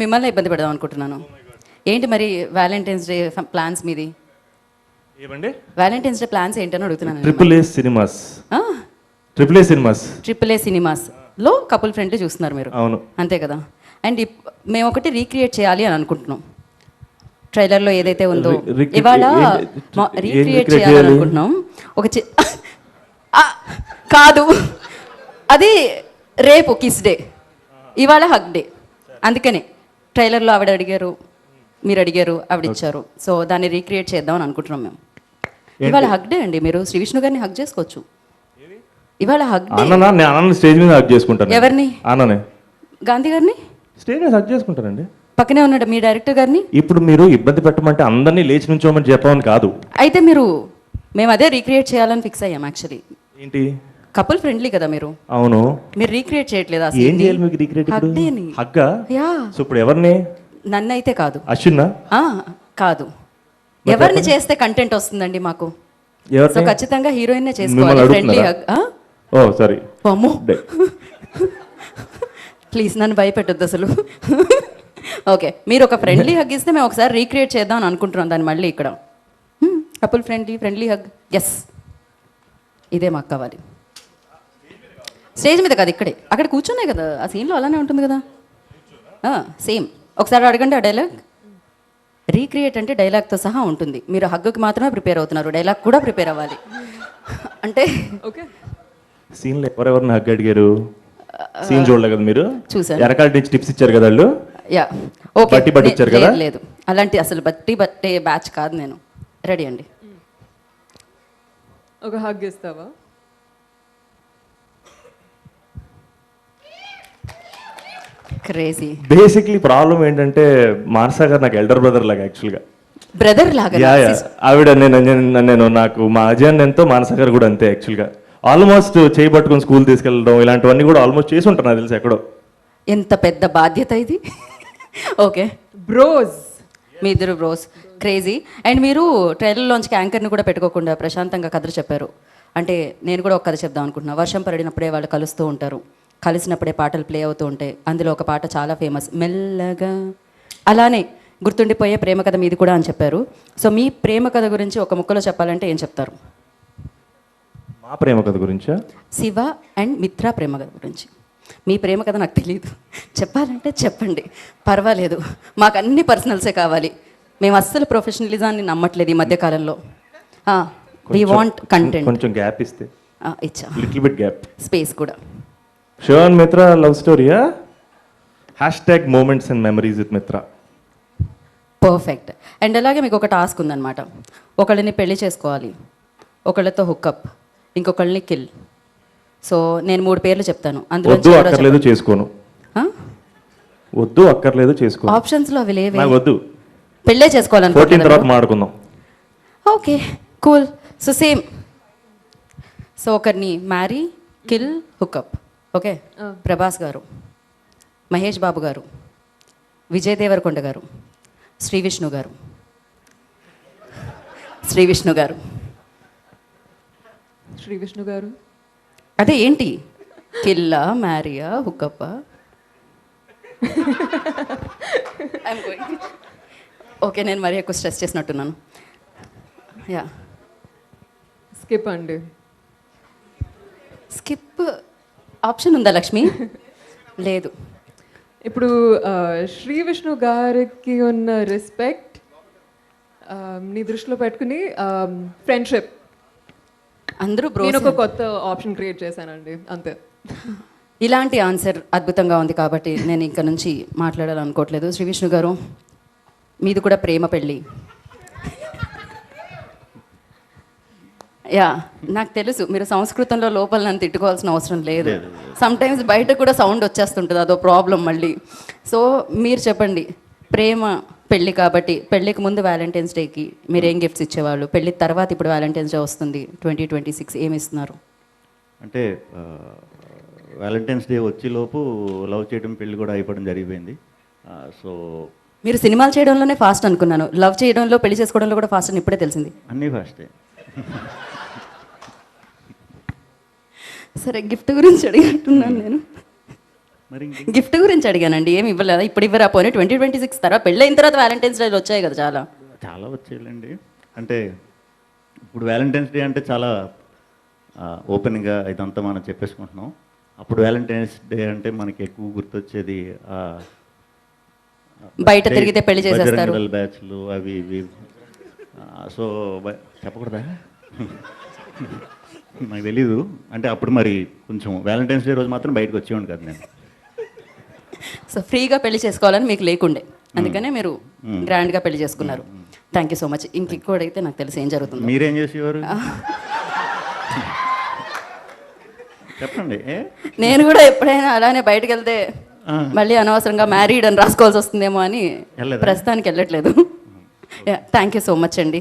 మిమ్మల్ని ఇబ్బంది పెడదాం అనుకుంటున్నాను. ఏంటి మరి వ్యాలంటైన్స్ డే ప్లాన్స్ మీది? ఏమండి? వ్యాలంటైన్స్ డే ప్లాన్స్ ఏంటని అడుగుతున్నాను. Triple A cinemas. Triple A cinemas లో కపుల్ ఫ్రెండ్లీ చూస్తున్నారు మీరు. అవును, అంతే కదా. అండ్ మేము ఒకటి రీక్రియేట్ చేయాలి అని అనుకుంటున్నాం. ట్రైలర్లో ఏదైతే ఉందో ఇవాళ రీక్రియేట్ చేయాలని అనుకుంటున్నాం. ఒక కాదు, అది రేపు కిస్ డే, ఇవాళ హగ్ డే. అందుకనే ట్రైలర్లో ఆవిడ అడిగారు, మీరు అడిగారు, ఆవిడ ఇచ్చారు. సో దాన్ని రీక్రియేట్ చేద్దాం అని అనుకుంటున్నాం మేము. ఇవాళ హగ్ డే అండి. మీరు శ్రీ విష్ణు గారిని హగ్ చేసుకోవచ్చు. ఇవాళ హగ్ డే. స్టేజ్ మీద హగ్ చేసుకుంటాను. ఎవరిని? ఆననే. గాంధీ గారిని స్టేజ్ మీద హగ్ చేసుకుంటారండి. పక్కనే ఉన్నాడు మీ డైరెక్టర్ గారిని. ఇప్పుడు మీరు ఇబ్బంది పెట్టమంటే అందరినీ లేచి నుంచోమని చెప్పమని కాదు. అయితే మేము అదే రీక్రియేట్ చేయాలని ఫిక్స్ అయ్యాం. యాక్చువల్లీ ఏంటి, కపుల్ ఫ్రెండ్లీ కదా మీరు. అవును, మీరు రీక్రియేట్ చేయట్లేదు. ఏం చేయాలి మీకు రీక్రియేట్? హగ్గా? యా. సో ఇప్పుడు ఎవరిని? నన్ను అయితే కాదు. అశ్విన్నా? కాదు. ఎవరిని చేస్తే కంటెంట్ వస్తుందండి మాకు? సో ఖచ్చితంగా హీరోయిన్ చేసుకోవాలి. Friendly hug. ఓ సారీ, అమ్మో ప్లీజ్ నన్ను భయపెట్టొద్దు అసలు. ఓకే, మీరు ఒక ఫ్రెండ్లీ హగ్ ఇస్తే మేము ఒకసారి రీక్రియేట్ చేద్దాం అని అనుకుంటున్నాం దాన్ని మళ్ళీ ఇక్కడ. Couple friendly hug. ఎస్, ఇదే మాకు కావాలి. స్టేజ్ మీద కాదు, ఇక్కడే. అక్కడ కూర్చున్నాయి కదా, ఆ సీన్లో అలానే ఉంటుంది కదా. సేమ్ ఒకసారి అడగండి ఆ డైలాగ్. రీక్రియేట్ అంటే డైలాగ్తో సహా ఉంటుంది. మీరు హగ్గుకి మాత్రమే ప్రిపేర్ అవుతున్నారు, డైలాగ్ కూడా ప్రిపేర్ అవ్వాలి. అంటే ఓకే, సీన్లో ఎవరెవరిని హగ్ అడిగారు? సీన్ చూడలే కదా మీరు? చూసాను. ఎరకాల నుంచి టిప్స్ ఇచ్చారు కదా వాళ్ళు. Yeah okay. బట్టి ఇచ్చారు కదా? లేదు, అలాంటి అసలు బట్టే బ్యాచ్ కాదు నేను. రెడీ అండి. ఒక హగ్ ఇస్తావా? క్రేజీ. బేసిక్లీ ప్రాబ్లం ఏంటంటే మానసా గారు నాకు ఎల్డర్ బ్రదర్ లాగా, యాక్చువల్గా బ్రదర్ లాగా. ఆవిడ నేను నాకు మా అజయన్ ఎంతో, మానసా గారు కూడా అంతే. యాక్చువల్గా ఆల్మోస్ట్ చేయబట్టుకుని స్కూల్ తీసుకెళ్ళడం ఇలాంటివన్నీ కూడా ఆల్మోస్ట్ చేసి ఉంటాను నాకు తెలిసి ఎక్కడో. ఎంత పెద్ద బాధ్యత ఇది. Okay, bros. మీ ఇద్దరు బ్రోస్, క్రేజీ. అండ్ మీరు ట్రైలర్లోంచి యాంకర్ని కూడా పెట్టుకోకుండా ప్రశాంతంగా కథలు చెప్పారు. అంటే నేను కూడా ఒక కథ చెప్దాం అనుకుంటున్నా. వర్షం పడినప్పుడే వాళ్ళు కలుస్తూ ఉంటారు, కలిసినప్పుడే పాటలు ప్లే అవుతూ ఉంటాయి. అందులో ఒక పాట చాలా ఫేమస్, మెల్లగా. అలానే గుర్తుండిపోయే ప్రేమ కథ మీది కూడా అని చెప్పారు. సో మీ ప్రేమ కథ గురించి ఒక ముక్కలో చెప్పాలంటే ఏం చెప్తారు? మా ప్రేమ కథ గురించా? శివ అండ్ మిత్ర ప్రేమ కథ గురించి. మీ ప్రేమ కథ నాకు తెలియదు, చెప్పాలంటే చెప్పండి, పర్వాలేదు. మాకు అన్ని పర్సనల్సే కావాలి. మేము అస్సలు ప్రొఫెషనలిజాన్ని నమ్మట్లేదు ఈ మధ్యకాలంలో. We want content. కొంచెం గ్యాప్ ఇస్తే. ఇచ్చా, లిటిల్ బిట్ గ్యాప్, స్పేస్ కూడా. శివ అండ్ మిత్ర లవ్ స్టోరీయా? #moments and memories with Mitra. Perfect. And అలాగే మీకు ఒక టాస్క్ ఉందన్నమాట. ఒకళ్ళని పెళ్లి చేసుకోవాలి, ఒకళ్ళతో హుక్అప్, ఇంకొకళ్ళని కిల్. సో నేను 3 పేర్లు చెప్తాను, అందులో వద్దు అక్కర్లేదు చేసుకోను. వద్దు అక్కర్లేదు చేసుకోను. ఆప్షన్స్లో అవి లేవే. నాకు వద్దు, పెళ్ళే చేసుకోవాలనుకుంటున్నాను. 14 తర్వాత మాడుకుందాం. Okay cool. So same. So ఒకరిని marry, kill, hook up. Okay, Prabhas garu, Mahesh బాబు గారు, విజయ్ దేవరకొండ గారు, శ్రీ విష్ణు గారు. శ్రీ విష్ణు గారు అదే ఏంటి, కిల్లా, మ్యారియా, హుక్అప్పా? ఓకే, నేను మరీ ఎక్కువ స్ట్రెస్ చేసినట్టున్నాను. యా, స్కిప్ అండి. స్కిప్ ఆప్షన్ ఉందా లక్ష్మి? లేదు. ఇప్పుడు శ్రీ విష్ణు గారికి ఉన్న రెస్పెక్ట్ నీ దృష్టిలో పెట్టుకుని ఫ్రెండ్షిప్, అందరూ నేను ఒక కొత్త ఆప్షన్ క్రియేట్ చేశానండి, అంతే. ఇలాంటి ఆన్సర్ అద్భుతంగా ఉంది కాబట్టి నేను ఇంకా నుంచి మాట్లాడాలనుకోవట్లేదు. శ్రీ విష్ణు గారు, మీది కూడా ప్రేమ పెళ్ళి. యా, నాకు తెలుసు మీరు సంస్కృతంలో లోపల నన్ను తిట్టుకోవాల్సిన అవసరం లేదు. సమ్టైమ్స్ బయట కూడా సౌండ్ వచ్చేస్తుంటుంది, అదో ప్రాబ్లం మళ్ళీ. సో మీరు చెప్పండి, ప్రేమ పెళ్ళి కాబట్టి పెళ్ళికి ముందు వ్యాలంటైన్స్ డేకి మీరు ఏం గిఫ్ట్స్ ఇచ్చేవాళ్ళు? పెళ్ళి తర్వాత ఇప్పుడు వ్యాలంటైన్స్ డే వస్తుంది 2026, ఏమి ఇస్తున్నారు? అంటే వ్యాలంటైన్స్ డే వచ్చేలోపు లవ్ చేయడం, పెళ్ళి కూడా అయిపోవడం జరిగిపోయింది. సో మీరు సినిమాలు చేయడంలోనే ఫాస్ట్ అనుకున్నాను, లవ్ చేయడంలో, పెళ్లి చేసుకోవడంలో కూడా ఫాస్ట్ అని ఇప్పుడే తెలిసింది. అన్నీ ఫాస్టే. సరే, గిఫ్ట్ గురించి అడిగినట్టున్నాను నేను. మరి గిఫ్ట్ గురించి అడిగానండి, ఏమి ఇవ్వలేదా? ఇప్పుడు ఇవ్వరా? పోనీ 2026 తర్వాత పెళ్ళి అయిన తర్వాత వ్యాలంటైన్స్ డేలు వచ్చాయి కదా చాలా. చాలా వచ్చేయాలండి. అంటే ఇప్పుడు వ్యాలంటైన్స్ డే అంటే చాలా ఓపెన్గా ఇదంతా మనం చెప్పేసుకుంటున్నాం. అప్పుడు వ్యాలంటైన్స్ డే అంటే మనకి ఎక్కువ గుర్తొచ్చేది బయట తిరిగితే పెళ్లి చేసేస్తారు, బ్యాచ్లు అవి ఇవి. సో చెప్పకూడదా? నాకు తెలీదు. అంటే అప్పుడు మరి కొంచెం వ్యాలంటైన్స్ డే రోజు మాత్రం బయటకు వచ్చేవాడు కదా నేను. సో ఫ్రీగా పెళ్లి చేసుకోవాలని మీకు లేకుండే, అందుకనే మీరు గ్రాండ్గా పెళ్లి చేసుకున్నారు. Thank you so much. ఇంకొకటి నాకు తెలిసి ఏం జరుగుతుంది. మీరేం చేసేవారు చెప్పండి. నేను కూడా ఎప్పుడైనా అలానే బయటకు వెళ్తే మళ్ళీ అనవసరంగా మ్యారీడ్ అని రాసుకోవాల్సి వస్తుందేమో అని వెళ్ళలేదా? ప్రస్తుతానికి వెళ్ళట్లేదు. థ్యాంక్ యూ సో మచ్ అండి.